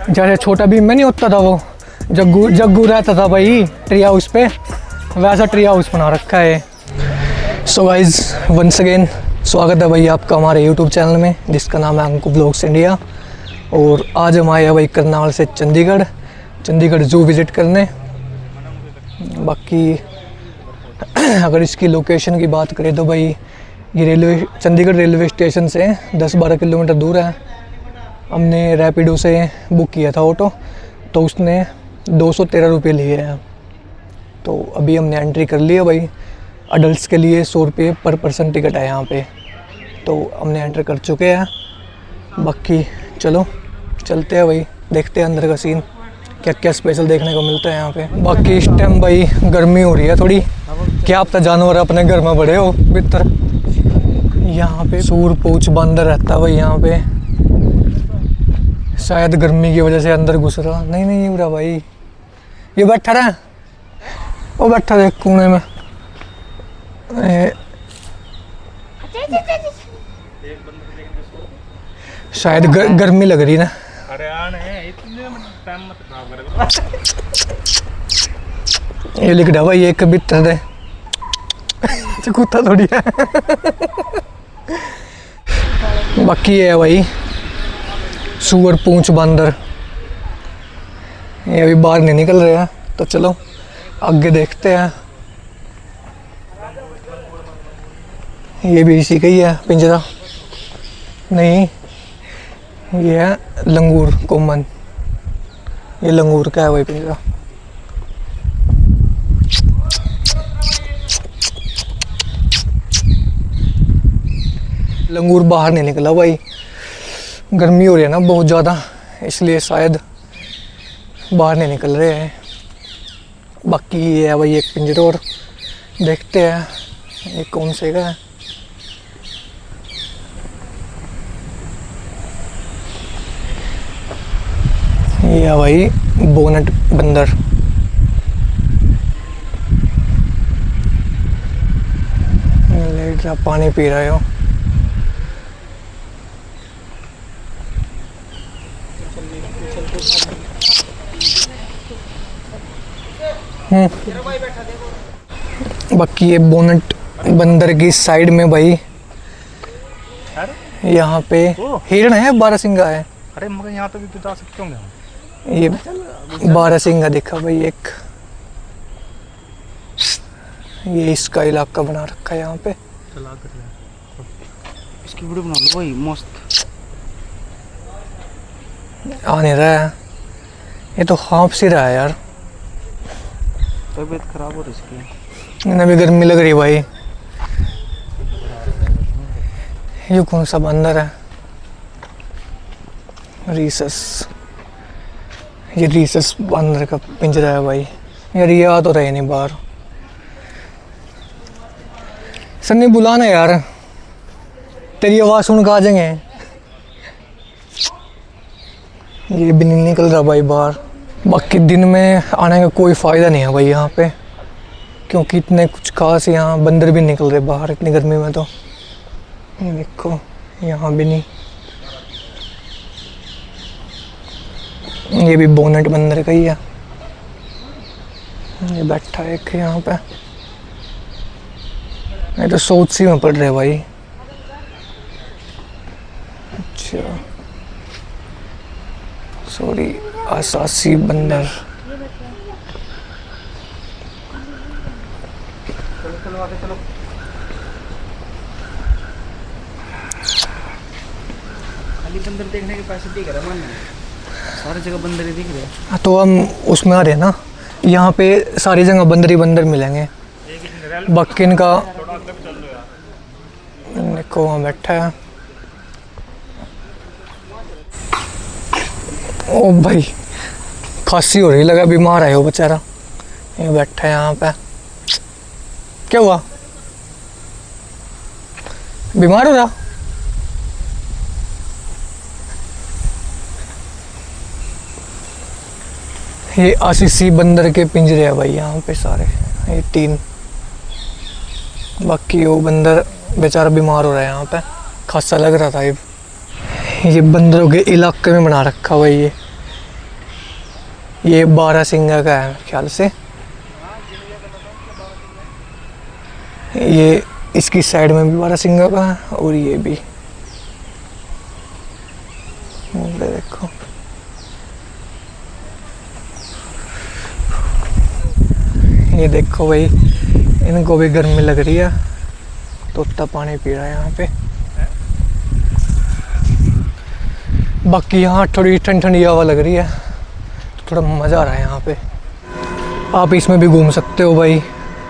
जैसे छोटा भीम में नहीं होता था वो जग्गू जग्गू रहता था भाई ट्री हाउस पे, वैसा ट्री हाउस बना रखा है। सो गाइज वंस अगेन स्वागत है भाई आपका हमारे यूट्यूब चैनल में जिसका नाम है अंकु ब्लॉग्स इंडिया। और आज हम आए हैं भाई करनाल से चंडीगढ़ ज़ू विज़िट करने। बाकी अगर इसकी लोकेशन की बात करें तो भाई ये चंडीगढ़ रेलवे स्टेशन से 10-12 किलोमीटर दूर है। हमने रैपिडो से बुक किया था ऑटो, तो उसने 213 रुपये लिए हैं। तो अभी हमने एंट्री कर लिया भाई। अडल्ट्स के लिए 100 रुपये पर पर्सन टिकट है यहाँ पे, तो हमने एंटर कर चुके हैं। बाकी चलो चलते हैं भाई, देखते हैं अंदर का सीन, क्या क्या स्पेशल देखने को मिलता है यहाँ पे। बाकी इस टाइम भाई गर्मी हो रही है थोड़ी, क्या आप तो जानवर अपने घर में बड़े हो भीतर। यहाँ पे सूर पूछ बंदर रहता है भाई यहाँ पे, शायद गर्मी की वजह से अंदर घुस रहा। नहीं उड़ा भाई, ये बैठा रहा, वो बैठा रहा कोने में। शायद गर्मी लग रही ना। ये लिख रहा भाई एक भीतर है कुत्ता थोड़ी है। बाकी ये है भाई सुअर पूंछ बंदर, ये अभी बाहर नहीं निकल रहे हैं, तो चलो आगे देखते हैं। ये भी इसी का ही है पिंजरा, नहीं ये है लंगूर कॉमन, ये लंगूर का है भाई पिंजरा। लंगूर बाहर नहीं निकला भाई, गर्मी हो रही है ना बहुत ज़्यादा, इसलिए शायद बाहर नहीं निकल रहे हैं। बाकी ये है भाई एक पिंजरा और, देखते हैं ये कौन से का है। ये है भाई बोनट बंदर, लेट रहा पानी पी रहा है। बाकी ये बोनट बंदर की साइड में भाई यहाँ पे हिरण है, बारहसिंगा है। अरे मगर यहाँ पे भी बता सकते होंगे। ये बारहसिंगा दिखा भाई एक, ये इसका इलाका बना रखा है यहाँ पे। चला कर इसकी वीडियो बना लो भाई, मस्त। आ नहीं रहा है ये, तो हाँफ सी रहा है यार। तबीयत खराब हो रही इसकी, इन्हें भी गर्मी लग रही भाई। ये कौन सा बंदर है? रीसस, ये रीसस बंदर का पिंजरा है भाई। यार ये आ तो रहे नहीं बाहर। सन्नी बुलाना यार, तेरी आवाज़ सुन के आ जाएंगे। ये भी नहीं निकल रहा भाई बाहर। बाकी दिन में आने का कोई फ़ायदा नहीं है भाई यहाँ पे, क्योंकि इतने कुछ खास यहाँ बंदर भी निकल रहे बाहर इतनी गर्मी में। तो ये देखो यहाँ भी नहीं। ये भी बोनट बंदर का ही है, ये बैठा है एक यहाँ पे। ये तो सोच सी में पड़ रहे भाई। अच्छा सॉरी, आसासी बंदर। चलो खाली बंदर देखने के पैसे दिख रहा है, सारी जगह बंदर ही दिख रहे हैं। तो हम उसमें आ रहे हैं ना, यहाँ पे सारी जगह बंदर ही बंदर मिलेंगे। बाकी इनका देखो वहाँ बैठा है। ओ भाई खांसी हो रही, लगा बीमार है वो बेचारा। ये बैठा है यहाँ पे, क्या हुआ? बीमार हो रहा? ये आसीसी बंदर के पिंजरे है भाई यहाँ पे सारे, ये 3। बाकी वो बंदर बेचारा बीमार हो रहा है यहाँ पे, खासा लग रहा था। ये बंदरों के इलाके में बना रखा हुआ ये ये बारहसिंगा का है ख्याल से। ये इसकी साइड में भी बारहसिंगा का है और ये भी। ये देखो ये देखो भाई, इनको भी गर्मी लग रही है, तोता पानी पी रहा है यहाँ पे। बाकी यहाँ थोड़ी ठंडी ठंडी हवा लग रही है, तो थोड़ा मज़ा आ रहा है यहाँ पे। आप इसमें भी घूम सकते हो भाई।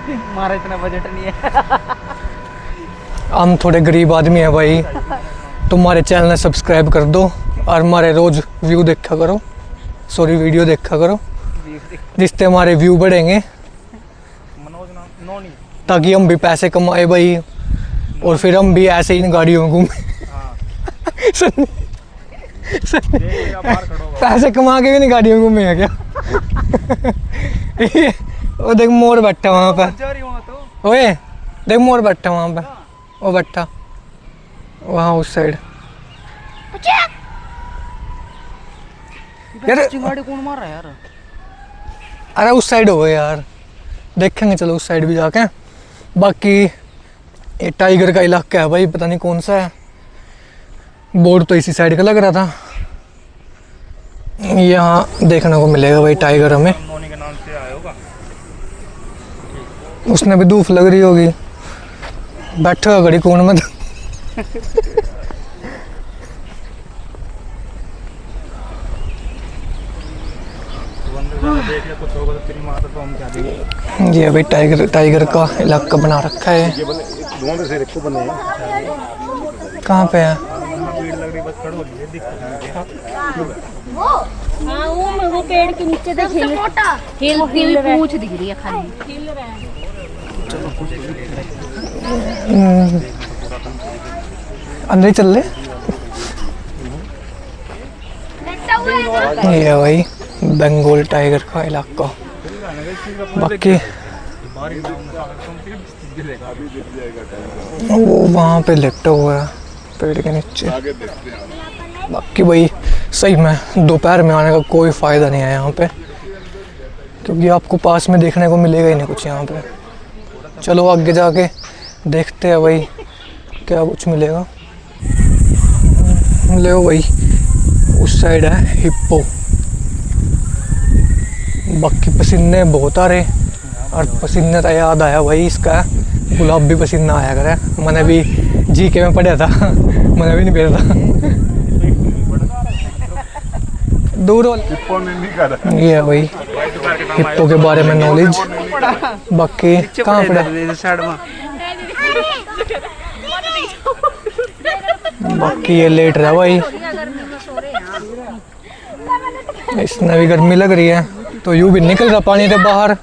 हमारा इतना बजट नहीं है। हम थोड़े गरीब आदमी हैं भाई, तुम्हारे चैनल सब्सक्राइब कर दो और हमारे रोज़ व्यू देखा करो, सॉरी वीडियो देखा करो, जिससे हमारे व्यू बढ़ेंगे, ताकि हम भी पैसे कमाए भाई, और फिर हम भी ऐसे ही इन गाड़ियों में घूमें। पैसे कमा के भी नहीं गाड़ियों में घूमेंगे क्या? वो देख मोर बैठा वहाँ पर, ओए देख मोर बैठा वहाँ पे, वो बैठा वहाँ उस साइड। यार चिंगाड़ी कौन मार रहा है यार? अरे उस साइड हो गए यार, देखेंगे चलो उस साइड भी जाके। बाकी ये टाइगर का इलाका है भाई, पता नहीं कौन सा है, बोर्ड तो इसी साइड का लग रहा था। यहाँ देखने को मिलेगा भाई टाइगर हमें। नोनी के नाम से आया होगा। उसने भी धूप लग रही होगी, बैठा हुआ घड़ी कोण में। देख ले कुछ होगा तो तेरी माँ तो हम क्या देंगे। ये अभी टाइगर का इलाका बना रखा है। कहाँ पे है? भीड़ लग रही, बस खड़ो हो रही है, दिख रहा है। हाँ वो पेड़ के नीचे देख हिलती हुई पूंछ दिख रही है खाली। अंदर ही चल ले। ये है भाई बंगाल टाइगर का इलाका। बाकी वो वहाँ पे लेटा हुआ है पेड़ के नीचे। बाकी भाई सही में दोपहर में आने का कोई फ़ायदा नहीं है यहाँ पे, क्योंकि आपको पास में देखने को मिलेगा ही नहीं कुछ यहाँ पे। चलो आगे जाके देखते हैं भाई क्या कुछ मिलेगा। ले भाई उस साइड है हिप्पो। बाकी पसीने बहुत आ रहे, और पसीने तो याद आया भाई इसका गुलाबी पसीना आया करे। मैंने भी जीके में पढ़ा था, मैंने भी नहीं पढ़ा था। दूर ये है भाई हिप्पो के बारे में नॉलेज। बाकी कहाँ पढ़ा? साइड में। बाकी ये लेट रहा भाई, इसमें भी गर्मी लग रही है, तो यूं भी निकल रहा पानी से बाहर।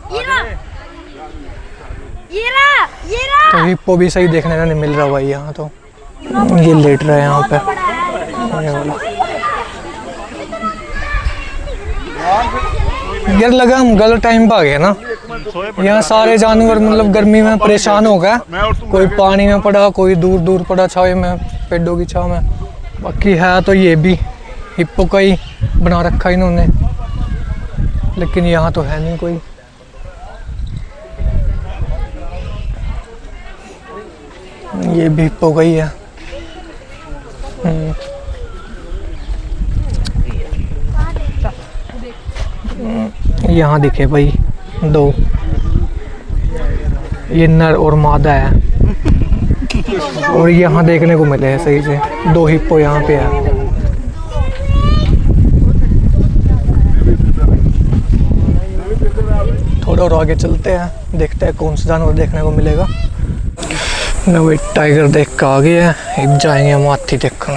तो हिप्पो भी सही देखने का नहीं मिल रहा भाई यहाँ। तो ये लेट रहा है यहाँ पे, ये वाला। यार लगा हम गलत टाइम पे आ गए ना। यहाँ सारे जानवर मतलब गर्मी में परेशान हो गए, कोई पानी में पड़ा, कोई दूर दूर पड़ा छावे में, पेड़ों की छाव में। बाकी है तो ये भी हिप्पो का ही बना रखा इन्होंने, लेकिन यहाँ तो है नहीं कोई। ये भी हिप्पो का ही है। यहाँ दिखे भाई दो, ये नर और मादा है, और यहाँ देखने को मिले हैं सही से दो हिप्पो यहाँ पे है। थोड़ा और आगे चलते हैं, देखते हैं कौन सा जानवर देखने को मिलेगा। ना भाई टाइगर देख के आ गए हैं, अब जाएंगे हम हाथी देखने।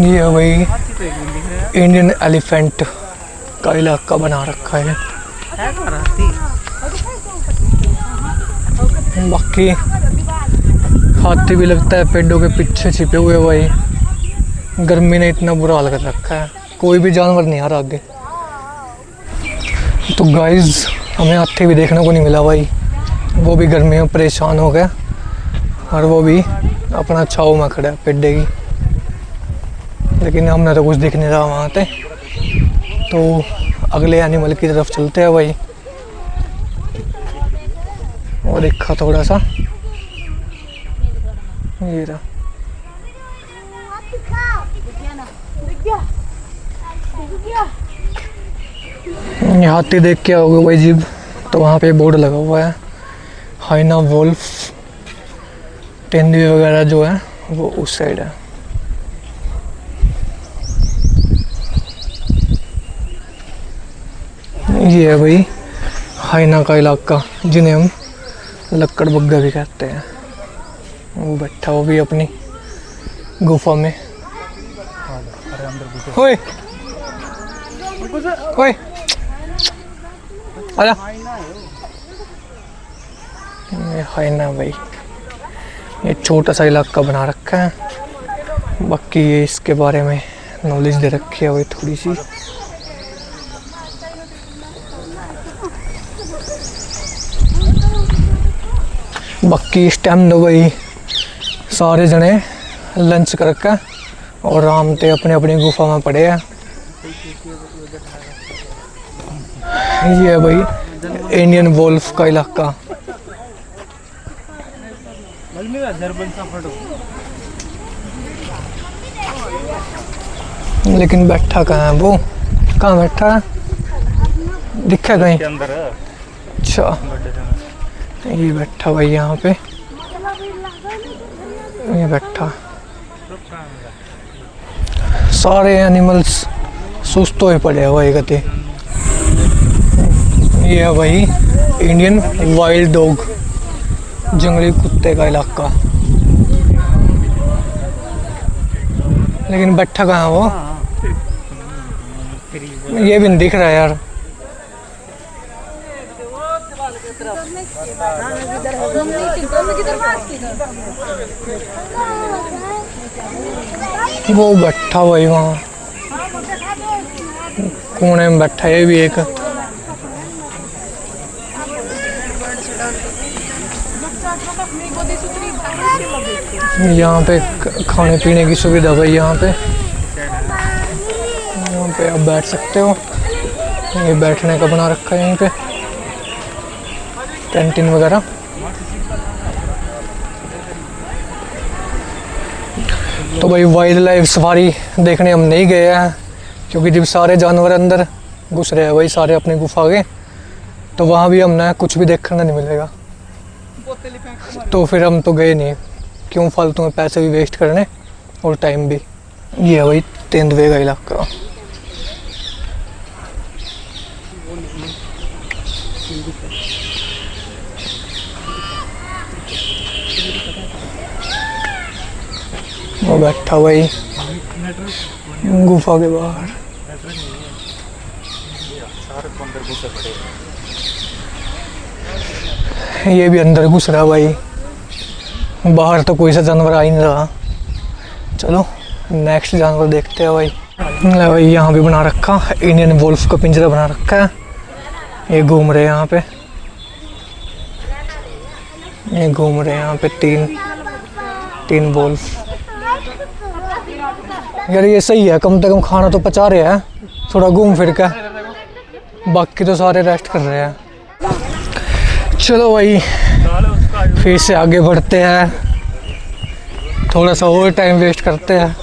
ये भाई इंडियन एलिफेंट का इलाका बना रखा है। बाकी हाथी भी लगता है पेड़ों के पीछे छिपे हुए भाई। गर्मी ने इतना बुरा हाल कर रखा है, कोई भी जानवर नहीं आ रहा आगे। तो गाइस हमें हाथी भी देखने को नहीं मिला भाई, वो भी गर्मी में परेशान हो गए, और वो भी अपना छाव में खड़ा है पेड़े की। लेकिन हमने तो कुछ दिख नहीं रहा वहाँ पे। तो अगले एनिमल की तरफ चलते हैं भाई। और देखा थोड़ा सा, ये रहा। ये हाथी देख के आओगे भाई जीब, तो वहाँ पे बोर्ड लगा हुआ है हाइना वोल्फ। तेंदुए वगैरह जो है वो उस साइड है। ये है भाई हाइना का इलाका, जिन्हें हम लक्कड़ बग्गा भी कहते हैं। वो बैठा, वो भी अपनी गुफा में। ओए ओए आजा। ये हाइना भाई, ये छोटा सा इलाका बना रखा है। बाकी ये इसके बारे में नॉलेज दे रखी है भाई थोड़ी सी। बाकी इस टाइम तो भाई सारे जने लंच कर रखा और आराम से अपने अपनी गुफा में पड़े हैं। ये है भाई इंडियन वोल्फ का इलाका। लेकिन बैठा कहाँ है वो? कहाँ बैठा है? दिखा कहीं? अच्छा, ये बैठा भाई यहाँ पे, ये बैठा। सारे एनिमल्स सुस्त हुए पड़े हैं भाई कहते। ये है भाई इंडियन वाइल्ड डॉग, जंगली कुत्ते का इलाका। लेकिन बैठा कहाँ है वो? ये भी नहीं दिख रहा है यार। वो बैठा भाई वहाँ कोने में बैठा, ये भी एक। यहाँ पे खाने पीने की सुविधा भाई, यहाँ पे आप बैठ सकते हो। ये बैठने का बना रखा है यहीं पे, कैंटीन वगैरह। तो भाई वाइल्ड लाइफ सफारी देखने हम नहीं गए हैं, क्योंकि जब सारे जानवर अंदर घुस रहे हैं भाई, सारे अपने गुफा के, तो वहाँ भी हमने कुछ भी देखने नहीं मिलेगा। तो फिर हम तो गए नहीं, क्यों फालतू में पैसे भी वेस्ट करने और टाइम भी। ये है भाई तेंदुए का इलाका। वो बैठा भाई गुफा के बाहर। ये भी अंदर घुस रहा भाई, बाहर तो कोई सा जानवर आ ही नहीं रहा। चलो नेक्स्ट जानवर देखते हैं भाई। भाई यहाँ भी बना रखा इंडियन वोल्फ का पिंजरा बना रखा है। ये घूम रहे हैं यहाँ पे, ये घूम रहे हैं यहाँ पे तीन वोल्फ। यार ये सही है, कम से कम खाना तो पचा रहे हैं थोड़ा घूम फिर के, बाकी तो सारे रेस्ट कर रहे हैं। चलो भाई फिर से आगे बढ़ते हैं, थोड़ा सा और टाइम वेस्ट करते हैं।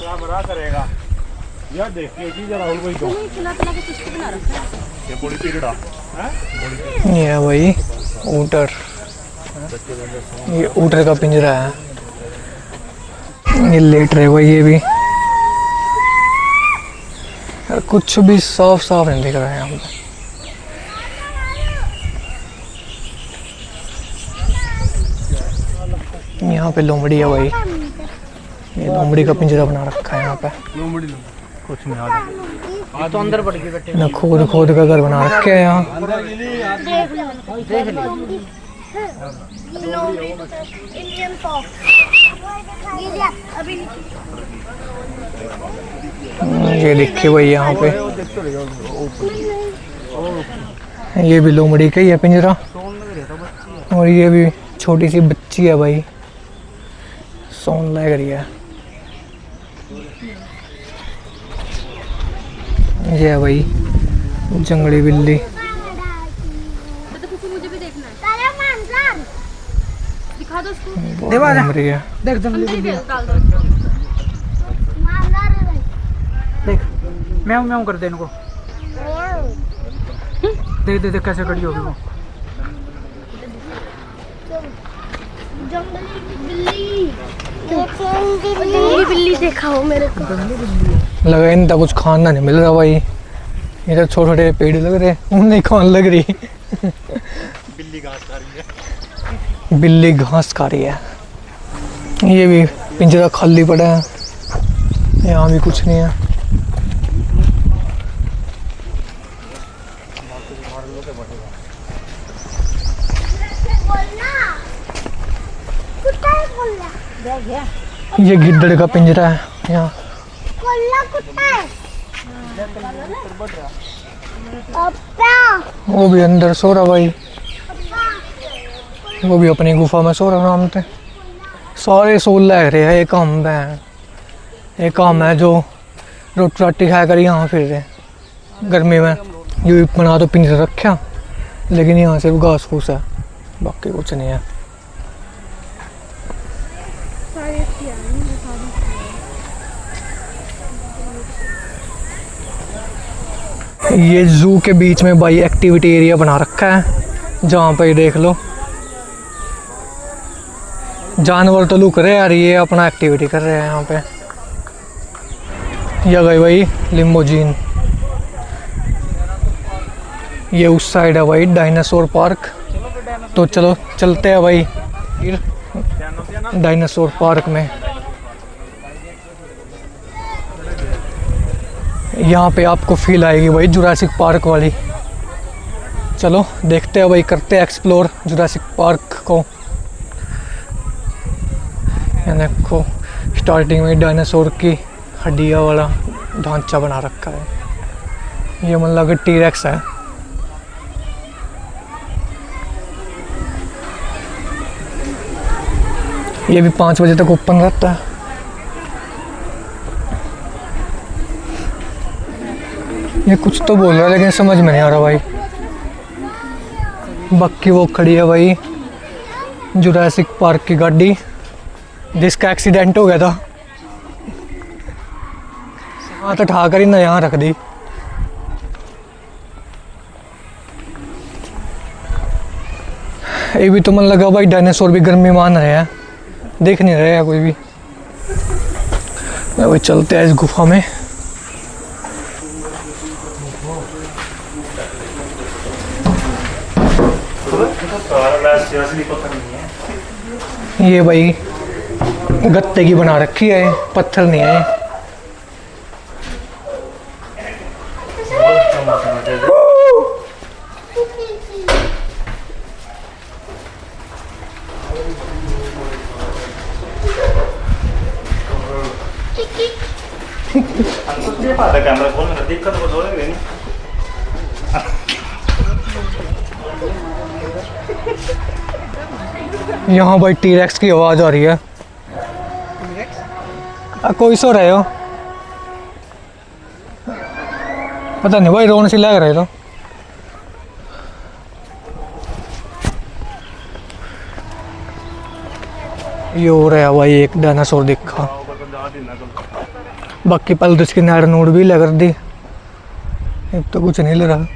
ये है भाई ऊँटर, ये ऊँटर का पिंजरा है। ये लेट रहे भाई, ये भी यार कुछ भी साफ साफ नहीं दिख रहा है यहाँ पे। यहाँ पे लोमड़ी है भाई, ये लोमड़ी का पिंजरा बना रखा है यहाँ पे। कुछ नहीं आ तो अंदर पड़ के बैठे ना, खोद का घर बना रखे है यहाँ। ये देखिए भाई यहाँ पे, ये भी लोमड़ी का ही है पिंजरा, और ये भी छोटी सी बच्ची है भाई, सोन लग रही है। ये है भाई जंगली बिल्ली। तो कुछ मुझे भी देखना है, दिखा दो उसको। देवा घूम रही है। देख जंगली अंदर ही बिल्ली, डाल दो। देख म्याऊं म्याऊं कर दे इनको। देख देख देख कैसे खड़ी होगी वो। जंगली बिल्ली देखा हो मेरे को। लगा इनका कुछ खाना नहीं मिल रहा भाई। ये तो छोटे छोटे पेड़ लग रहे हैं, उन्हें खान लग रही। बिल्ली घास खा रही है। ये भी पिंजरा खाली पड़ा है, यहाँ भी कुछ नहीं है। ये गिद्दड़ का पिंजरा है यहाँ। वो भी अंदर सो रहा भाई, वो भी अपनी गुफा में सो रहा आराम से। सारे सो लग रहे हैं। एक हम है, एक हम है जो रोटी राटी खा कर यहाँ फिर रहे गर्मी में। ये बना तो पिंजरा रखा, लेकिन यहाँ सिर्फ घास फूस है, बाकी कुछ नहीं है। ये जू के बीच में भाई एक्टिविटी एरिया बना रखा है, जहाँ पे देख लो जानवर तो लुक रहे हैं यार, ये अपना एक्टिविटी कर रहे हैं यहाँ पे। ये गई भाई लिम्बोजीन। ये उस साइड है भाई डायनासोर पार्क। तो चलो चलते हैं भाई डायनासोर पार्क में। यहाँ पे आपको फील आएगी भाई जुरासिक पार्क वाली। चलो देखते हैं भाई, करते हैं एक्सप्लोर जुरासिक पार्क को। ये देखो स्टार्टिंग में डायनासोर की हड्डियाँ वाला ढांचा बना रखा है। ये मतलब टी-रेक्स है। ये भी 5 बजे तक ओपन रहता है। ये कुछ तो बोल रहा है लेकिन समझ में नहीं आ रहा भाई। बाकी वो खड़ी है भाई जुरासिक पार्क की गाड़ी, जिसका एक्सीडेंट हो गया था। हाँ तो उठा कर ही ना यहाँ रख दी। ये भी तो मन लगा भाई डायनासोर भी गर्मी मान रहे हैं, देख नहीं रहे हैं कोई भी। भाई चलते हैं इस गुफा में। ये भाई गत्ते की बना रखी है, पत्थर नहीं है। कैमरा खोल मेरा दिक्कत को जोड़े नहीं। यहाँ भाई टी-रेक्स की आवाज़ आ रही है। कोई सो रहे हो? पता नहीं भाई, रोन सी लग रहे तो। ये हो रहा है भाई एक डायनासोर दिखा। बाकी पल तो इसकी नाड़ नूड़ भी लग दी, एक तो कुछ नहीं ले रहा।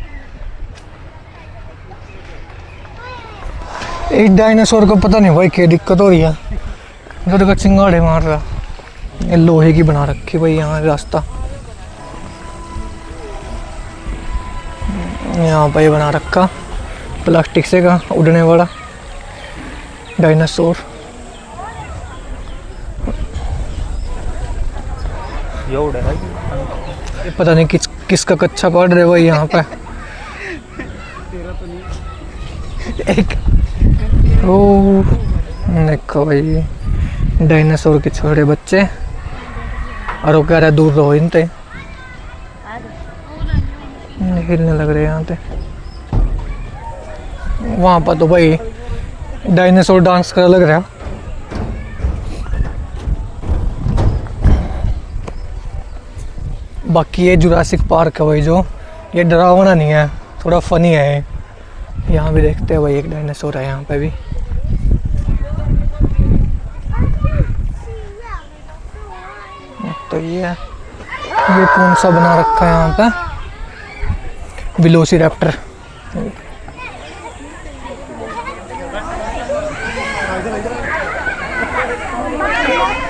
इस डायनासोर को पता नहीं भाई क्या दिक्कत हो रही है, जो का चिंगाड़े मार रहा। ये लोहे की बना रखी भाई यहाँ रास्ता। यहाँ पे बना रखा प्लास्टिक से का उड़ने वाला डायनासोर। पता नहीं किसका कच्चा पड़ रहा है भाई यहाँ पे। एक ओ देखो भाई डायनासोर के छोटे बच्चे, और वो कह रहा है दूर रहो इनसे, हिलने लग रहे हैं यहाँ पे। वहाँ पर तो भाई डायनासोर डांस कर लग रहा है। बाकी ये जुरासिक पार्क है भाई, जो ये डरावना नहीं है, थोड़ा फनी है ये। यहाँ भी देखते हैं भाई, एक डायनासोर है यहाँ पे भी। तो ये कौन सा बना रखा है यहाँ पे, वेलोसिरैप्टर।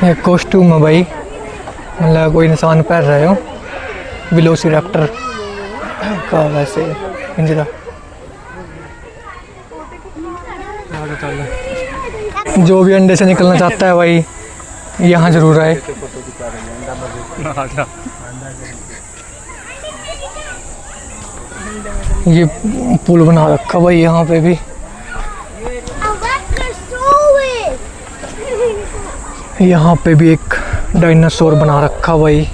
ये कॉस्ट्यूम है भाई, मतलब कोई इंसान पहन रहे हो वेलोसिरैप्टर का वैसे पिंजरा। जो भी अंडे से निकलना चाहता है भाई यहाँ जरूर आए। ये पुल बना रखा भाई यहाँ पे भी। यहाँ पे भी एक डायनासोर बना रखा भाई,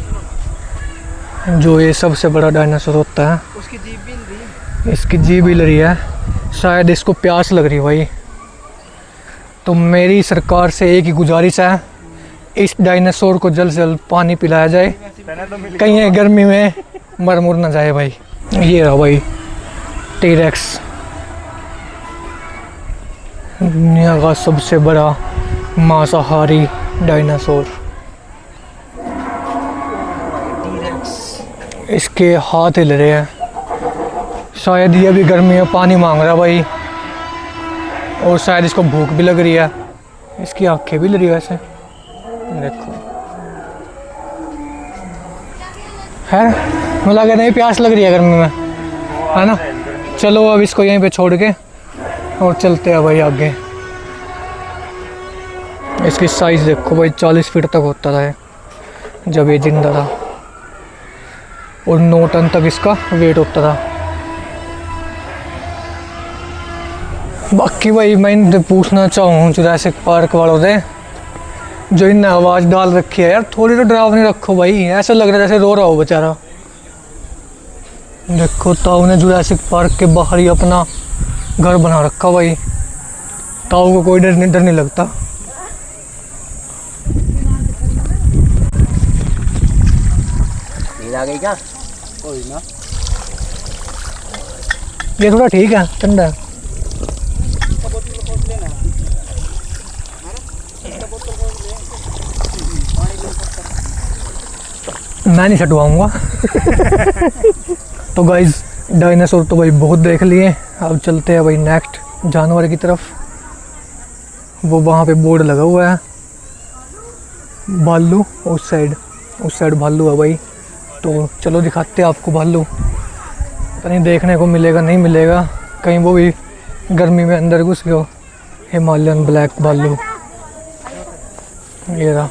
जो ये सबसे बड़ा डायनासोर होता है। उसकी जीभ भी हिल रही है। इसकी जीभ हिल रही है, शायद इसको प्यास लग रही है भाई। तो मेरी सरकार से एक ही गुजारिश है, इस डायनासोर को जल्द से जल्द पानी पिलाया जाए, कहीं ये गर्मी में मर मुर ना जाए भाई। ये रहा भाई टी-रेक्स, दुनिया का सबसे बड़ा मांसाहारी डायनासोर। इसके हाथ हिल रहे हैं, शायद ये भी गर्मी में पानी मांग रहा है भाई, और शायद इसको भूख भी लग रही है। इसकी आंखें भी लग रही है वैसे, देखो है, मुझे लगा नहीं प्यास लग रही है गर्मी में, है ना। चलो अब इसको यहीं पे छोड़ के और चलते हैं भाई आगे। इसकी साइज़ देखो भाई, 40 फीट तक होता था जब ये जिंदा था, और 9 टन तक इसका वेट होता था। बाकी भाई मैं इनसे पूछना चाहूँ जुरासिक पार्क वालों से, जो इनने आवाज़ डाल रखी है यार, थोड़ी तो डरावनी रखो भाई, ऐसा लग रहा है जैसे रो रहा हो बेचारा। देखो ताऊ ने जुरासिक पार्क के बाहर ही अपना घर बना रखा भाई, ताऊ को कोई डर नहीं लगता। नींद आ गई क्या? कोई ना, ये थोड़ा ठीक है, ठंडा है। मैं नहीं छटवाऊँगा। तो गाइज डायनासोर तो भाई बहुत देख लिए, अब चलते हैं भाई नेक्स्ट जानवर की तरफ। वो वहाँ पे बोर्ड लगा हुआ है, भालू उस साइड भालू है भाई। तो चलो दिखाते हैं आपको भालू, पता नहीं देखने को मिलेगा नहीं मिलेगा, कहीं वो भी गर्मी में अंदर घुस गया। हिमालयन ब्लैक भालू, ये रहा।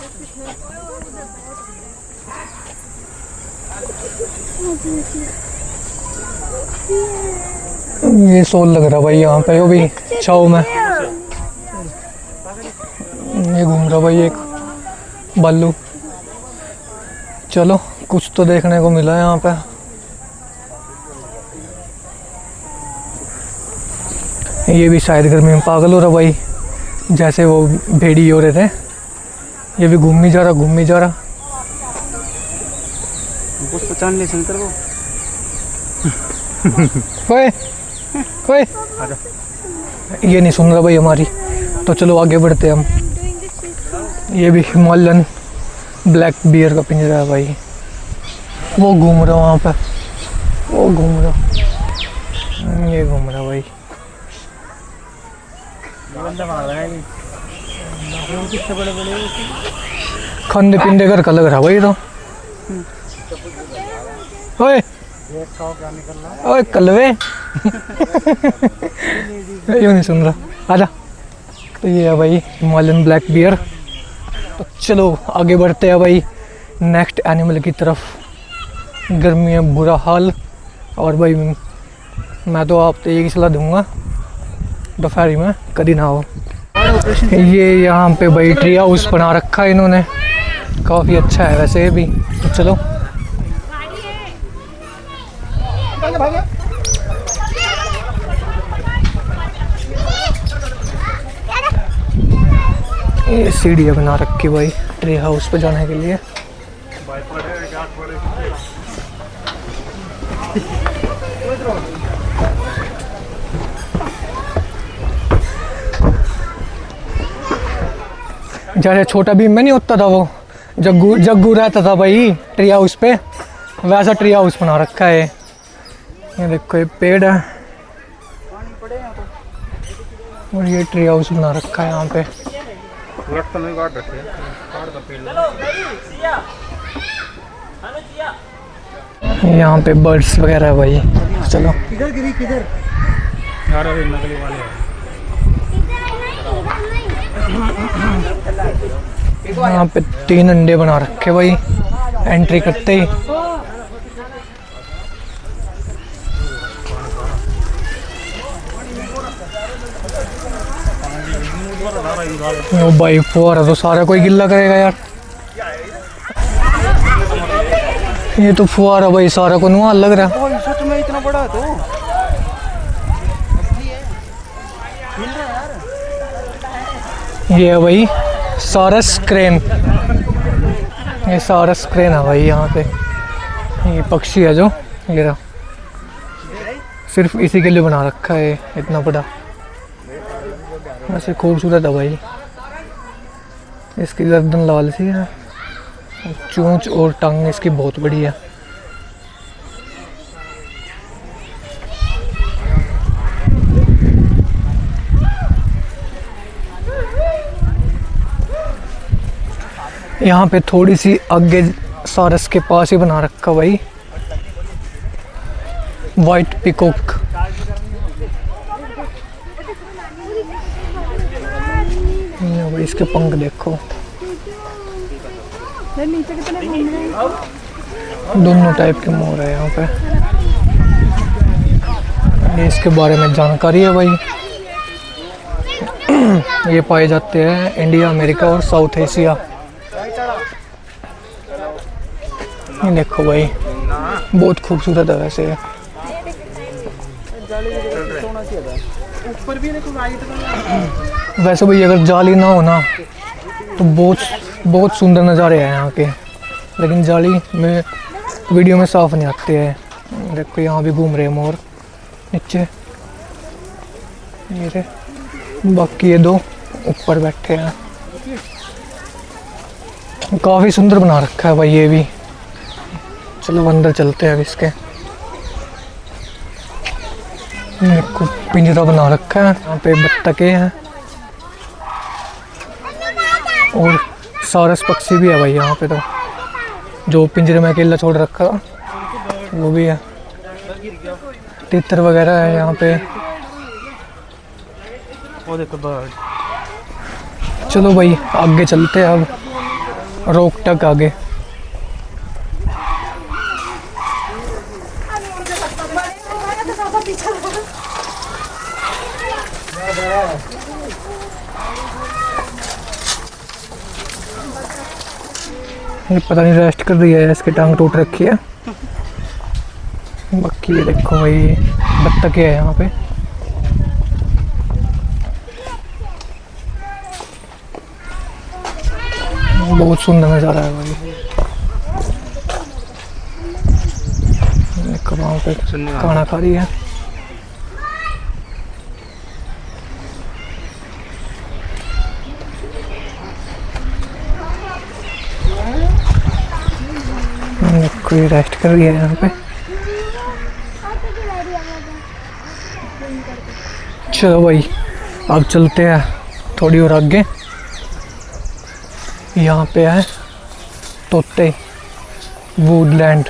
ये सोल लग रहा भाई यहाँ पे, वो भी छाव में। ये घूम रहा भाई एक भालू। चलो कुछ तो देखने को मिला यहाँ पे। ये भी शायद गर्मी में पागल हो रहा भाई, जैसे वो भेड़ी हो रहे थे। ये भी घूम ही जा रहा। कुछ तो चांद नहीं सुनते वो। ओए ये नहीं सुन रहा भाई हमारी, तो चलो आगे बढ़ते हैं हम। ये भी हिमालयन ब्लैक बियर का पिंजरा है भाई। वो घूम रहा वहाँ पे, वो घूम रहा, ये घूम रहा भाई। खंडे पिंडे घर का लग रहा भाई। तो ओए ओए कलवे यूँ नहीं सुन रहा, आजा। तो ये है भाई हिमालयन ब्लैक बियर। तो चलो आगे बढ़ते हैं भाई नेक्स्ट एनिमल की तरफ। गर्मी में बुरा हाल, और भाई मैं तो आपको यही सलाह दूंगा दोपहरी में कभी ना हो। ये यहाँ पे भाई ट्री हाउस बना रखा है इन्होंने, काफ़ी अच्छा है वैसे ये भी। तो चलो ये सीढ़ियाँ बना रखी भाई ट्री हाउस पे जाने के लिए। जैसे छोटा भीम में नहीं होता था वो, जग्गू जग्गू रहता था भाई ट्री हाउस पे, वैसा ट्री हाउस बना रखा है। ये देखो ये पेड़ है और ये ट्री हाउस बना रखा है यहाँ पे। यहाँ पे बर्ड्स वगैरह है भाई। चलो किधर गिरी किधर? यार अभी नकली वाले हैं। यहाँ पे 3 अंडे बना रखे भाई एंट्री करते ही। ओ भाई फुहारा तो सारा कोई गिल्ला करेगा यार। ये तो फुहारा भाई सारा को नुआ लग रहा है। ओह सच में इतना बड़ा है तो मिल रहा है यार। ये है भाई सारस क्रेन, ये सारस क्रेन है भाई यहाँ पे। ये पक्षी है जो ये रहा, सिर्फ इसी के लिए बना रखा है इतना बड़ा। वैसे खूबसूरत है भाई, इसकी गर्दन लाल सी है, चोंच और टांग इसकी बहुत बड़ी है। यहाँ पे थोड़ी सी आगे सारस के पास ही बना रखा भाई वाइट पिकॉक। ये भाई इसके पंख देखो, दोनों टाइप के मोर है यहाँ पे। ये इसके बारे में जानकारी है भाई। ये पाए जाते हैं इंडिया, अमेरिका और साउथ एशिया। ये देखो भाई बहुत खूबसूरत है वैसे। ऊपर भी देखो लाइट वैसे भाई अगर जाली ना हो ना तो बहुत सुंदर नज़ारे हैं यहाँ के, लेकिन जाली में वीडियो में साफ नहीं आते हैं। देखो यहाँ भी घूम रहे हैं मोर नीचे, ये बाकी ये 2 ऊपर बैठे हैं। काफ़ी सुंदर बना रखा है भाई ये भी। चलो अंदर चलते हैं अब इसके। देखो पिंजरा बना रखा है, यहाँ पे बत्तखें हैं और सारस पक्षी भी है भाई यहाँ पे। तो जो पिंजरे में अकेला छोड़ रखा वो भी है। तितर वगैरह है यहाँ पे। वो देखो बर्ड। चलो भाई आगे चलते हैं अब, रोक टक आगे। ये पता नहीं रेस्ट कर रही है, इसकी टांग टूट रखी है। बाकी ये देखो भाई बत्तखें है यहाँ पे। बहुत सुंदर नज़ारा है भाई। देखो वहाँ पे खाना खा रही है। कोई रेस्ट कर रही है यहाँ पे। चलो भाई अब चलते हैं थोड़ी और आगे। यहाँ पे है तोते वुडलैंड।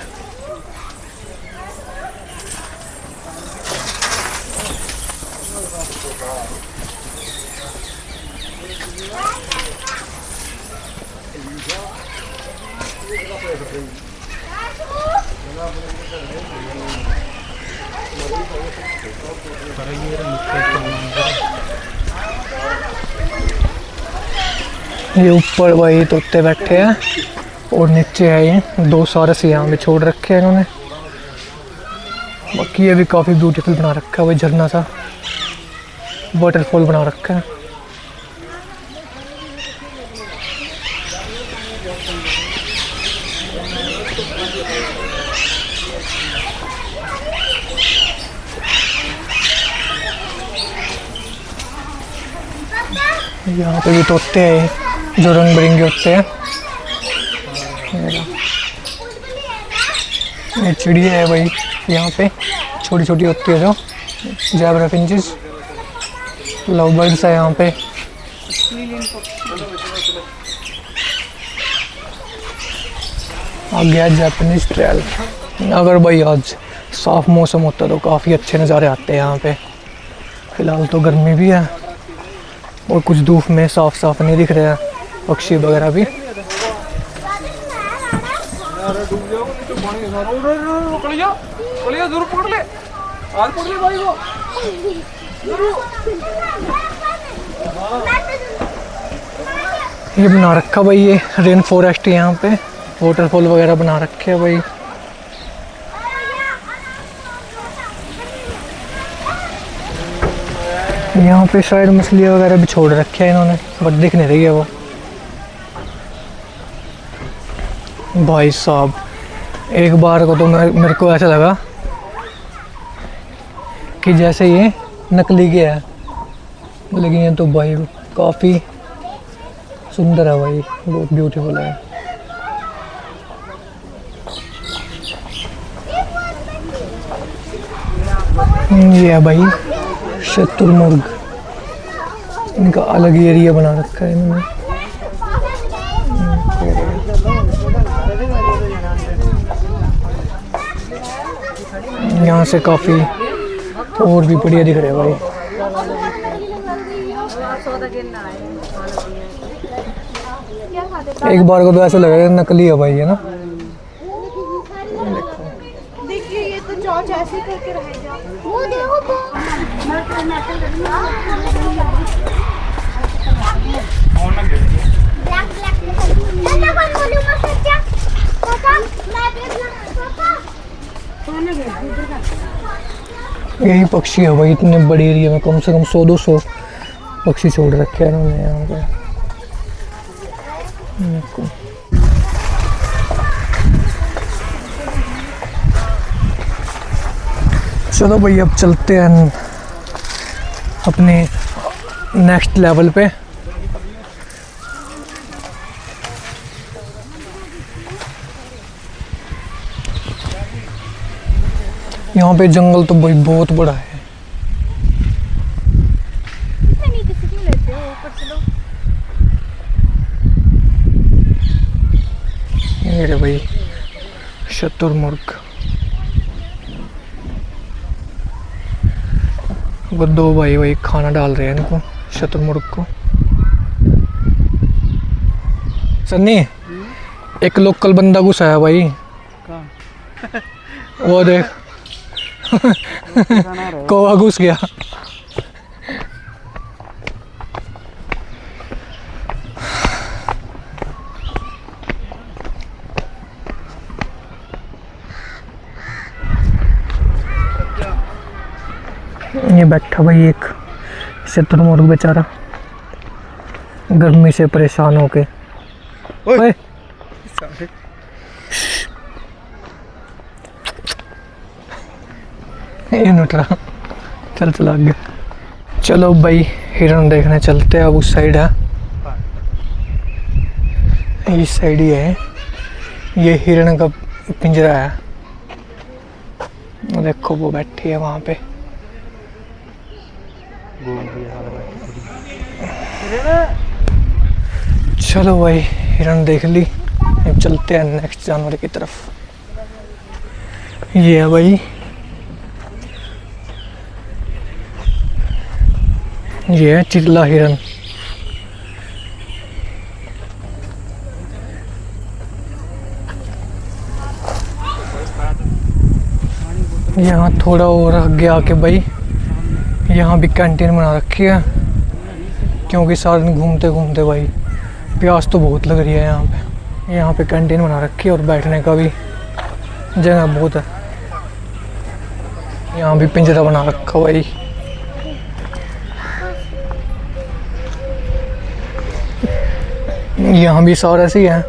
ये ऊपर भाई तोते बैठे हैं और नीचे है ये 2 सारस यहाँ पे छोड़ रखे हैं इन्होंने। बाकी ये भी काफ़ी ब्यूटीफुल बना रखा है भाई, झरना सा वाटरफॉल बना रखा है। यहाँ पे भी तोते हैं जो रंग बिरंगे होते हैं। ये चिड़िया है भाई, यहाँ पे छोटी छोटी होती है जो ज़ेब्रा फिंचेस, लव बर्ड्स है यहाँ पे। आ गया जापानीज ट्रेल। अगर भाई आज साफ मौसम होता तो काफ़ी अच्छे नज़ारे आते हैं यहाँ पे। फ़िलहाल तो गर्मी भी है और कुछ धूप में साफ साफ नहीं दिख रहे हैं पक्षी वगैरह भी। ये बना रखा भाई, ये रेन फॉरेस्ट है यहाँ पे, वाटरफॉल वगैरह बना रखे हैं भाई। यहाँ पे शायद मछली वगैरह भी छोड़ रखे हैं इन्होंने, बट दिख नहीं रही है वो। भाई साहब एक बार को तो मेरे को ऐसा लगा कि जैसे ये नकली के है, लेकिन ये तो भाई काफ़ी सुंदर है भाई, बहुत ब्यूटीफुल है। ये है भाई शुतुरमुर्ग, इनका अलग एरिया बना रखा है इन्होंने। यहाँ से काफ़ी और भी बढ़िया दिख रहे हैं भाई। एक बार को तो ऐसा लगेगा नकली है भाई, है ना। देखिए ये तो चौच ऐसे करके रहेगा। वो देखो यही पक्षी है भाई, इतने बड़े एरिया में कम से कम 100-200 पक्षी छोड़ रखे हैं इन्होंने यहाँ पे। चलो भाई अब चलते हैं अपने नेक्स्ट लेवल पे। यहाँ पे जंगल तो भाई बहुत बड़ा है। नहीं किसी क्यों लेते हो ऊपर से लो। ये रे भाई शुतुरमुर्ग, वो दो भाई भाई खाना डाल रहे हैं इनको, शुतुरमुर्ग को। सन्नी एक लोकल बंदा घुसा है भाई, वो देख कौवा घुस गया। ये बैठा भाई एक शुतुरमुर्ग बेचारा, गर्मी से परेशान होके। ओए ये नट रहा, चल चला आगे। चलो भाई हिरन देखने चलते हैं। अब उस साइड है, इस साइड ही है, ये हिरन का पिंजरा है। देखो वो बैठी है वहाँ पे। चलो भाई हिरन देख ली, अब चलते हैं नेक्स्ट जानवर की तरफ। ये है भाई, ये है चिल्ला हिरन। यहाँ थोड़ा और आगे आके भाई यहाँ भी कैंटीन बना रखी है, क्योंकि सारे दिन घूमते घूमते भाई प्यास तो बहुत लग रही है यहाँ पे। यहाँ पे कैंटीन बना रखी है और बैठने का भी जगह बहुत है। यहाँ भी पिंजरा बना रखा भाई। यहाँ भी सारे ऐसे ही हैं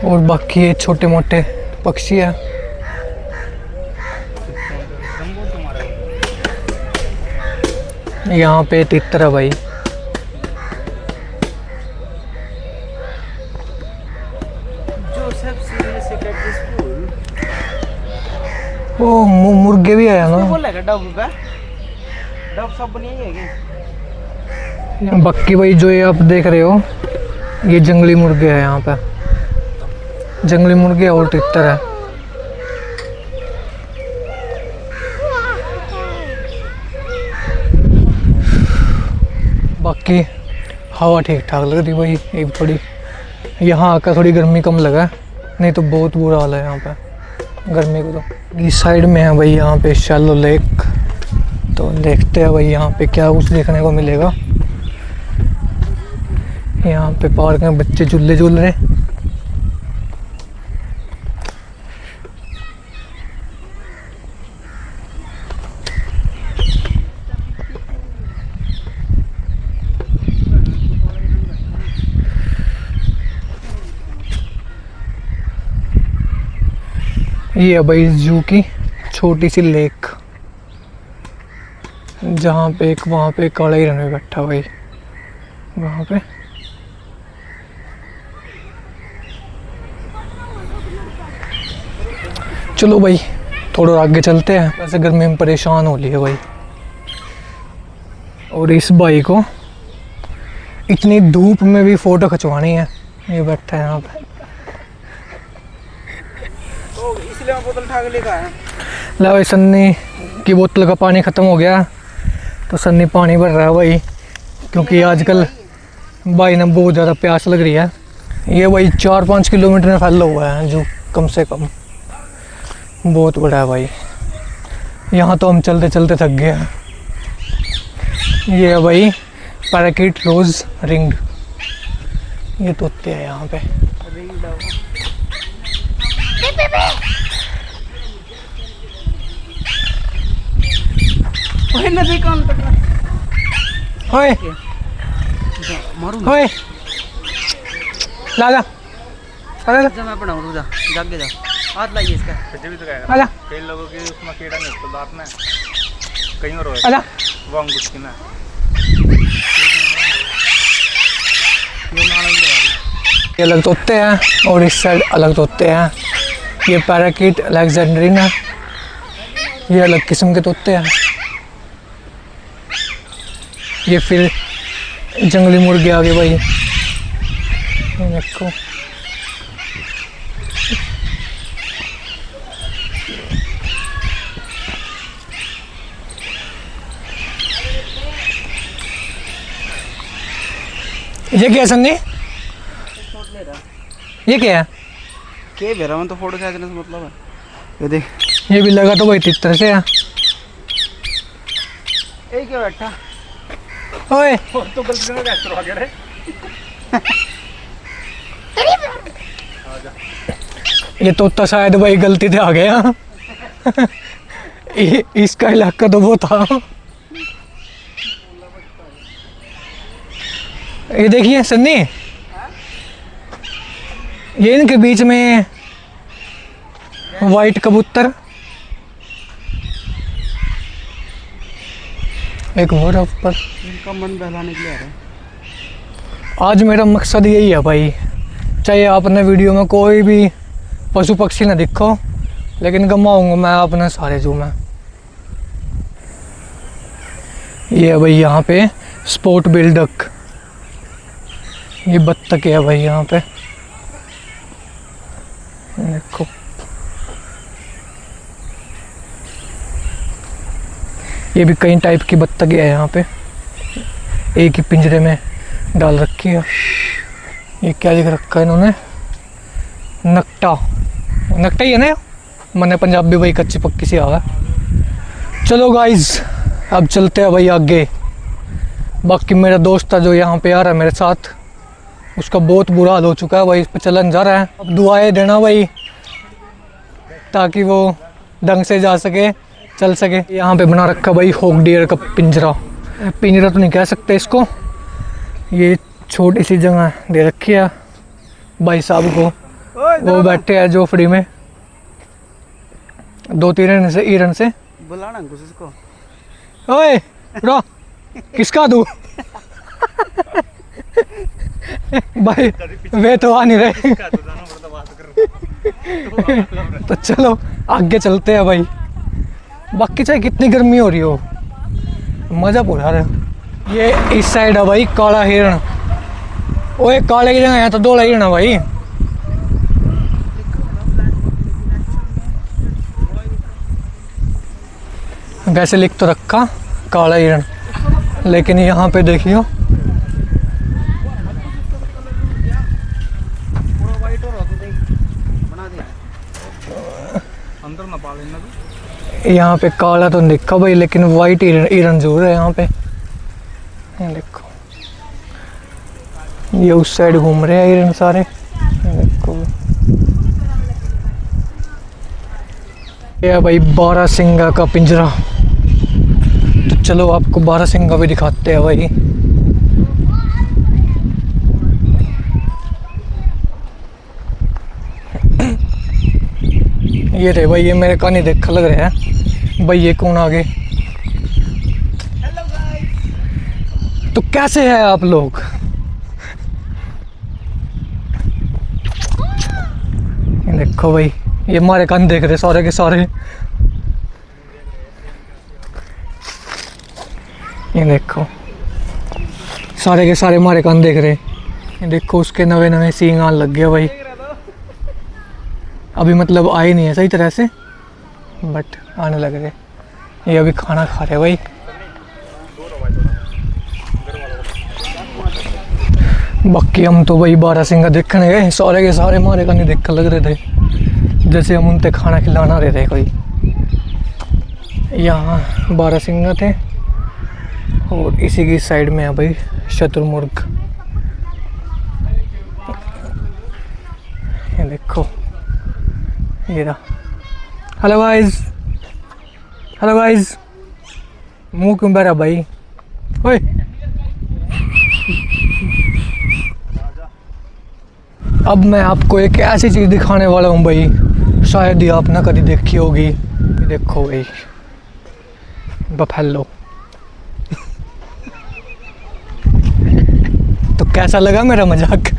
और बाकी ये छोटे मोटे पक्षी है। यहाँ पे तितर है भाई। ओ मुर्गे भी है ना। डब सब बनी है क्या? बाकी भाई जो ये आप देख रहे हो ये जंगली मुर्गे है। यहाँ पे जंगली मुर्गे और तितर है। बाकी हवा ठीक ठाक लग रही भाई। एक थोड़ी यहाँ आकर थोड़ी गर्मी कम लगा, नहीं तो बहुत बुरा हाल है यहाँ पे गर्मी को। तो इस साइड में है भाई यहाँ पे शैलो लेक। तो देखते हैं भाई यहाँ पे क्या कुछ देखने को मिलेगा। यहाँ पे पार्क में बच्चे झूले झूल रहे। ये है भाई जू की छोटी सी लेक, जहाँ पे एक वहाँ पे काला हिरन में बैठा भाई वहाँ पे। चलो भाई थोड़ा आगे चलते हैं। वैसे गर्मी में परेशान हो रही है भाई। और इस भाई को इतनी धूप में भी फ़ोटो खिंचवानी है। ये बैठा है यहाँ पे। तो इसलिए मैं बोतल उठा के लेकर आया। ला भाई सन्नी की बोतल का पानी ख़त्म हो गया, तो सन्नी पानी भर रहा है भाई, क्योंकि आजकल भाई ने बहुत ज़्यादा प्यास लग रही है। ये भाई 4-5 किलोमीटर में फैला हुआ है जो कम से कम बहुत बड़ा है भाई। यहाँ तो हम चलते चलते थक गए हैं। ये है भाई पैराकीट रोज़ रिंग। ये तोते हैं यहाँ पे। नदी कौन तक होए मारू होए ला जा अरे जा, मैं पढ़ाऊँ। रुक जा, जाग के जा, हाथ लाइए इसका। भी तो कहेगा आजा कई लोगों की उसमें कीड़ा नहीं तो दांत में कहीं और आजा। वो अंगूठ की ना। ये अलग तोते हैं और इस साइड अलग तोते हैं। ये पैराकीट अलेक्जेंड्रिन है। ये अलग किस्म के तोते हैं। ये फिर जंगली मुर्गे आ गए भाई। ये देखो ये क्या है सन्नी? ये क्या है? के बेरा में तो फोटो खींचने से मतलब है। ये देख, ये भी लगा तो भाई तितर से है। ये क्या बैठा? ओए तो गलती में कैसे करवा रे। ये तोता शायद भाई गलती से आ गया। इसका इलाका तो वो था। ये देखिए सन्नी, ये इनके बीच में वाइट कबूतर, एक और है ऊपर। इनका मन बहलाने के लिए आ रहा है। आज मेरा मकसद यही है भाई, चाहे आपने वीडियो में कोई भी पशु पक्षी ना दिखो, लेकिन घुमाऊंगा मैं अपने सारे जू में। ये है भाई यहाँ पे स्पोर्ट बिल्डक। ये बत्तख है भाई यहाँ पे, देखो। ये भी कई टाइप की बत्तख है यहाँ पे, एक ही पिंजरे में डाल रखी है। ये क्या लिख रखा है इन्होंने? नकटा, नकटा ही है ना। मैंने पंजाबी भाई कच्ची पक्की सी आवा। चलो गाइज अब चलते हैं भाई आगे। बाकी मेरा दोस्त था जो यहाँ पे आ रहा है मेरे साथ, उसका बहुत बुरा हाल हो चुका है भाई, इस पर चलन जा रहा है। अब दुआएं देना भाई ताकि वो ढंग से जा सके, चल सके। यहाँ पे बना रखा भाई हॉक डियर का पिंजरा। पिंजरा तो नहीं कह सकते इसको, ये छोटी सी जगह दे रखी है भाई साहब को। वो बैठे हैं जोफड़ी में, 2-3 हिरन से। बुला ना अंकुश इसको। ओए रो, किसका तू? भाई वे तो आ नहीं रहे। तो चलो आगे चलते हैं भाई। बाकी चाहे कितनी गर्मी हो रही हो, मजा पूरा रहा है। ये इस साइड है भाई काला हिरण। ओए काले की जगह यहाँ तो 2 हिरण है भाई। वैसे लिख तो रखा काला हिरण, लेकिन यहाँ पे देखियो अंदर ना पा लेना भी। यहाँ पे काला तो दिखा भाई, लेकिन वाइट हिरण जरूर है यहाँ पे। ये देखो ये उस साइड घूम रहे हैं हिरण सारे। ये देखो ये है भाई बारहसिंगा का पिंजरा। तो चलो आपको बारहसिंगा भी दिखाते हैं भाई। ये रहे भाई, ये मेरे का नहीं देखा लग रहा है भाई। ये कौन आगे? तो कैसे है आप लोग? ये देखो भाई, ये हमारे कान देख रहे सारे के सारे। ये देखो सारे के सारे हमारे कान देख रहे। ये देखो उसके नवे सींग आने लग गए भाई। अभी मतलब आए नहीं है सही तरह से, बट आने लग रहे। ये अभी खाना खा रहे भाई। बाकी हम तो भाई बारहसिंगा देखने गए, सारे के सारे हमारे का नहीं देखने लग रहे थे, जैसे हम उनसे खाना खिलाना रहे थे कोई। यहाँ बारहसिंगा थे और इसी की साइड में है भाई शुतुरमुर्ग। ये देखो ये रहा। Hello guys, hello guys. मुंह क्यों बह रहा भाई? ओए अब मैं आपको एक ऐसी चीज़ दिखाने वाला हूँ भाई, शायद ही आपने कभी देखी होगी। ये देखो भाई बफेलो। तो कैसा लगा मेरा मजाक?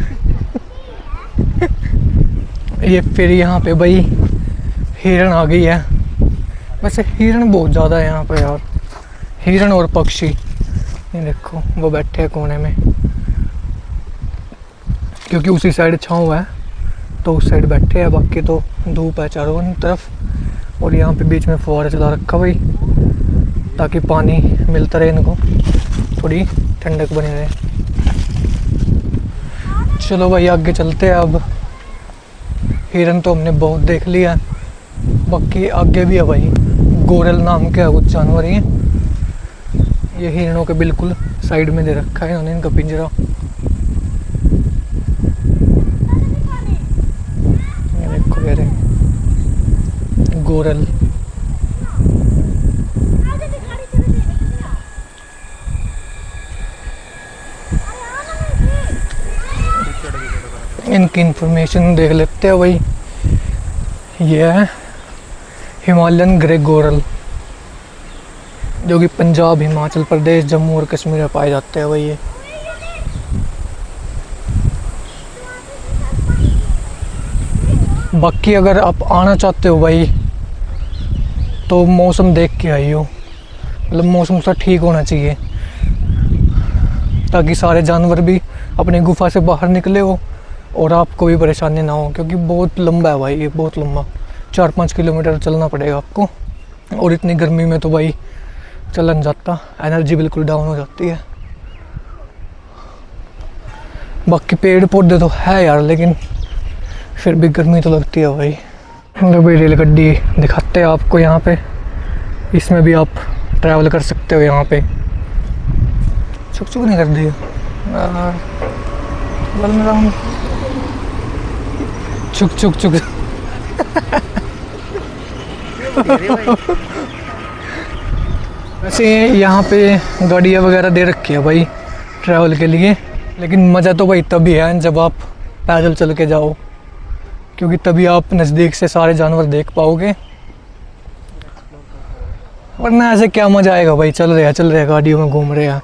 ये फिर यहाँ पे भाई हिरण आ गई है। वैसे हिरण बहुत ज़्यादा है यहाँ पे यार, हिरण और पक्षी। ये देखो वो बैठे हैं कोने में, क्योंकि उसी साइड छाँव है तो उस साइड बैठे हैं। बाकी तो धूप है चारों तरफ। और यहाँ पे बीच में फुहारा चला रखा भाई, ताकि पानी मिलता रहे इनको, थोड़ी ठंडक बनी रहे। चलो भाई आगे चलते हैं अब। हिरन तो हमने बहुत देख लिया, बाकी आगे भी है भाई। गोरल नाम के कुछ जानवर ही हैं। ये हिरणों के बिल्कुल साइड में दे रखा है इन्होंने इनका पिंजरा। ये देखो कह रहे गोरल। इनकी इंफॉर्मेशन देख लेते हैं भाई। ये है हिमालयन ग्रे गोरल, जो कि पंजाब, हिमाचल प्रदेश, जम्मू और कश्मीर में पाए जाते हैं भाई। ये बाकी अगर आप आना चाहते हो भाई तो मौसम देख के आइयो, मतलब मौसम सा ठीक होना चाहिए, ताकि सारे जानवर भी अपनी गुफा से बाहर निकले हो और आपको भी परेशानी ना हो। क्योंकि बहुत लंबा है भाई ये, बहुत लंबा, 4-5 किलोमीटर चलना पड़ेगा आपको। और इतनी गर्मी में तो भाई चलन जाता, एनर्जी बिल्कुल डाउन हो जाती है। बाकी पेड़ पौधे तो है यार, लेकिन फिर भी गर्मी तो लगती है भाई। तो भाई रेलगाड़ी दिखाते हैं आपको यहाँ पे, इसमें भी आप ट्रैवल कर सकते हो। यहाँ पे चुक चुक नहीं कर दिया चुक चुक चुक। वैसे यहाँ पे गाड़ियाँ वगैरह दे रखी है भाई ट्रैवल के लिए, लेकिन मज़ा तो भाई तभी है जब आप पैदल चल के जाओ, क्योंकि तभी आप नज़दीक से सारे जानवर देख पाओगे वरना ऐसे क्या मजा आएगा भाई, चल रहे हैं गाड़ियों में घूम रहे हैं।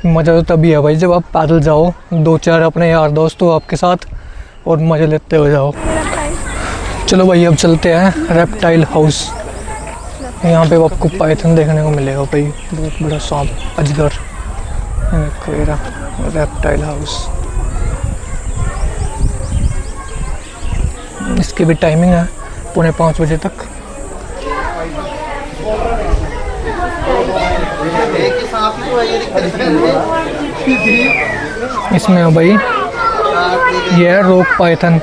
मज़ा तो तभी है भाई जब आप पैदल जाओ, 2-4 अपने यार दोस्त हो आपके साथ और मज़े लेते हो जाओ। चलो भाई अब चलते हैं रेप्टाइल हाउस। यहाँ पे आपको पाइथन देखने को मिलेगा भाई, बहुत बड़ा सांप अजगर। देखो ये रहा रेप्टाइल हाउस। इसकी भी टाइमिंग है 4:45 बजे तक। इसमें है भाई ये है रॉक पाइथन।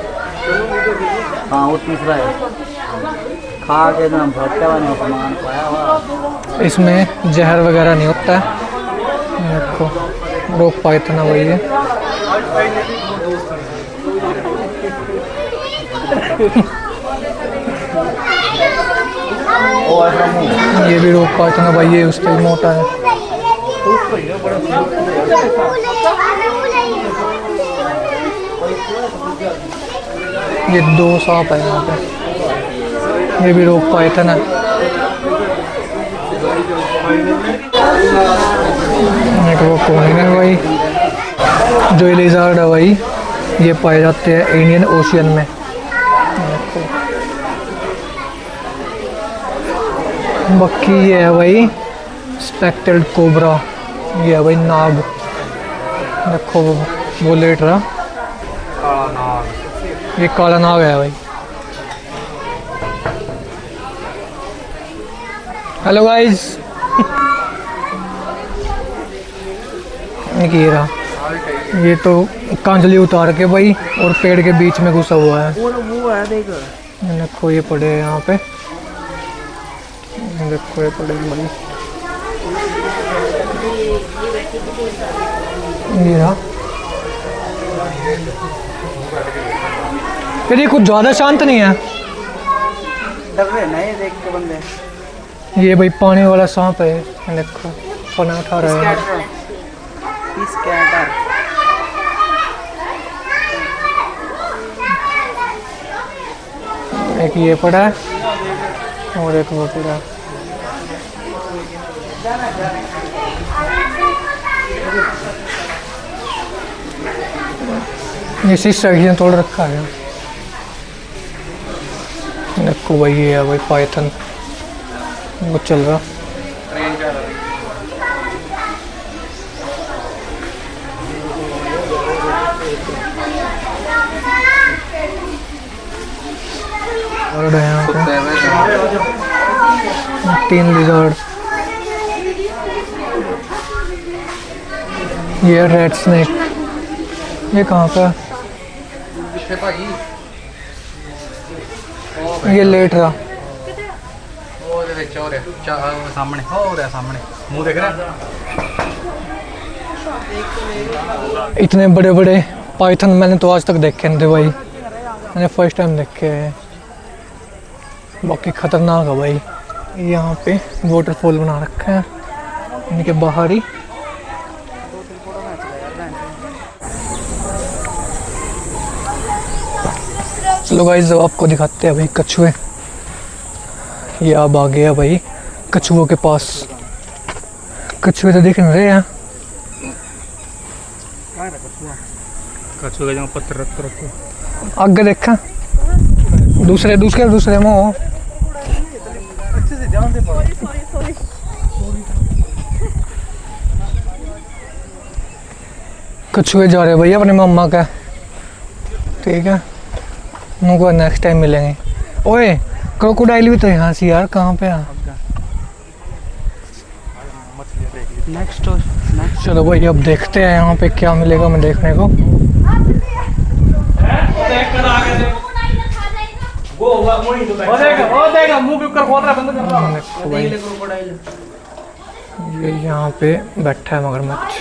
हाँ वो तीसरा है, खा के ना भटका वाला सामान पाया हुआ। इसमें जहर वगैरह नहीं होता है। देखो रॉक पाइथन है भाई ये। ये भी रॉक पाइथन है भाई, ये उससे मोटा है। ये 2 सांप है यहाँ पे। ये भी रॉक पाइथन है। एक वो कौन है भाई, जो लिज़ार्ड है भाई, ये पाए जाते हैं इंडियन ओशियन में। बाकी ये है भाई स्पेक्टेड कोबरा, ये है भाई नाग। देखो वो लेट रहा, ये काला नाग है भाई। Hello guys. ये रहा, ये तो कांजली उतार के भाई और पेड़ के बीच में घुसा हुआ है। वो है देख, देखो ये पड़े हैं यहाँ पे, देखो ये पड़े हैं भाई। ये रहा, फिर ये कुछ ज़्यादा शांत नहीं है। डर रहे नहीं देख के बंदे। ये भाई पानी वाला सांप है, देखो पानी उठा रहा है। एक ये पड़ा है और एक वो पड़ा है। ये शीशा की तोड़ रखा है। देखो भाई ये है भाई पाइथन, वो चल रहा। लिज़ार्ड है यहाँ पे, 3 लिज़ार्ड। ये रेड स्नेक, ये कहाँ पे? ये लेट रहा। सामने हो रहा, सामने मुंह देख रहा। इतने बड़े बड़े पाइथन मैंने तो आज तक देखे नहीं थे भाई, मैंने फर्स्ट टाइम देखे हैं। बाकी खतरनाक है भाई। यहाँ पे वाटरफॉल बना रखा है इनके बाहर ही। चलो गाइस आपको दिखाते हैं भाई कछुए। ये अब आ गया भाई कछुओं के पास। कछुए तो दिख नहीं रहे हैं। कछुए का जहाँ पत्थर रखो आगे देखा, दूसरे मुँह। कछुए जा रहे भैया अपने मम्मा का, ठीक है, उनको नेक्स्ट टाइम मिलेंगे। ओए क्रोकोडाइल भी तो यहाँ से यार, कहाँ पे है? नेक्स्ट चलो भाई अब देखते हैं यहाँ पे क्या मिलेगा हमें देखने को। ये यहाँ पे बैठा है मगरमच्छ।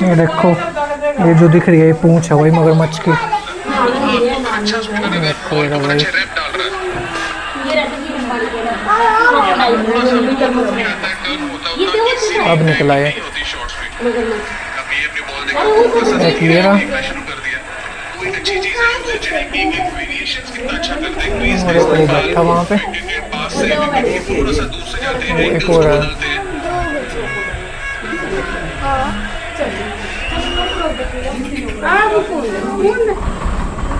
ये देखो ये जो दिख रही है ये पूंछ है भाई मगरमच्छ की। देखो ये भाई अब निकला है। एक ये रहा, और एक वो बैठा वहाँ पे, एक और है।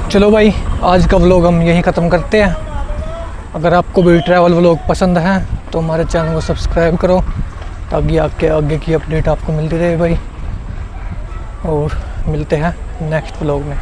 चलो भाई, आज का व्लॉग हम यहीं ख़त्म करते हैं। अगर आपको भी ट्रैवल व्लॉग पसंद है तो हमारे चैनल को सब्सक्राइब करो, ताकि आगे की अपडेट आपको मिलती रहे भाई। और मिलते हैं नेक्स्ट व्लॉग में।